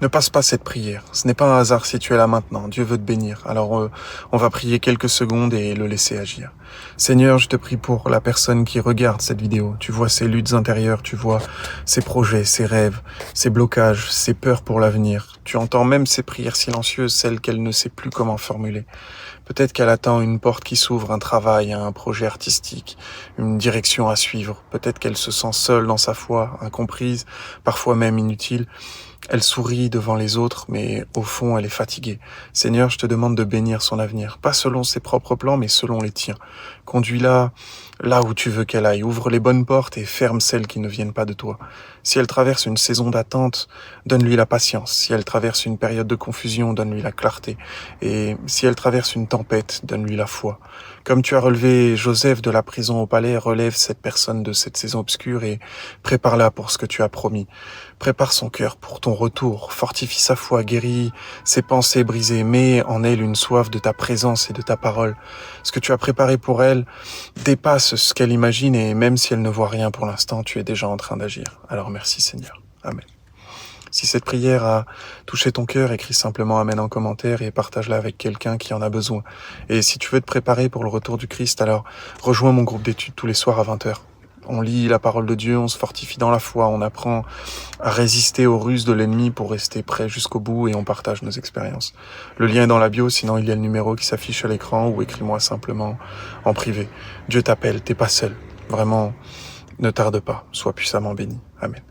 Ne passe pas cette prière. Ce n'est pas un hasard si tu es là maintenant. Dieu veut te bénir. Alors, on va prier quelques secondes et le laisser agir. Seigneur, je te prie pour la personne qui regarde cette vidéo. Tu vois ses luttes intérieures, tu vois ses projets, ses rêves, ses blocages, ses peurs pour l'avenir. Tu entends même ses prières silencieuses, celles qu'elle ne sait plus comment formuler. Peut-être qu'elle attend une porte qui s'ouvre, un travail, un projet artistique, une direction à suivre. Peut-être qu'elle se sent seule dans sa foi, incomprise, parfois même inutile. Elle sourit devant les autres, mais au fond, elle est fatiguée. Seigneur, je te demande de bénir son avenir, pas selon ses propres plans, mais selon les tiens. Conduis-la là où tu veux qu'elle aille. Ouvre les bonnes portes et ferme celles qui ne viennent pas de toi. Si elle traverse une saison d'attente, donne-lui la patience. Si elle traverse une période de confusion, donne-lui la clarté. Et si elle traverse une tempête, donne-lui la foi. Comme tu as relevé Joseph de la prison au palais, relève cette personne de cette saison obscure et prépare-la pour ce que tu as promis. Prépare son cœur pour ton retour, fortifie sa foi, guéris ses pensées brisées, mets en elle une soif de ta présence et de ta parole. Ce que tu as préparé pour elle dépasse ce qu'elle imagine et même si elle ne voit rien pour l'instant, tu es déjà en train d'agir. Alors merci Seigneur. Amen. Si cette prière a touché ton cœur, écris simplement Amen en commentaire et partage-la avec quelqu'un qui en a besoin. Et si tu veux te préparer pour le retour du Christ, alors rejoins mon groupe d'études tous les soirs à 20h. On lit la parole de Dieu, on se fortifie dans la foi, on apprend à résister aux ruses de l'ennemi pour rester prêt jusqu'au bout et on partage nos expériences. Le lien est dans la bio, sinon il y a le numéro qui s'affiche à l'écran ou écris-moi simplement en privé. Dieu t'appelle, t'es pas seul. Vraiment, ne tarde pas, sois puissamment béni. Amen.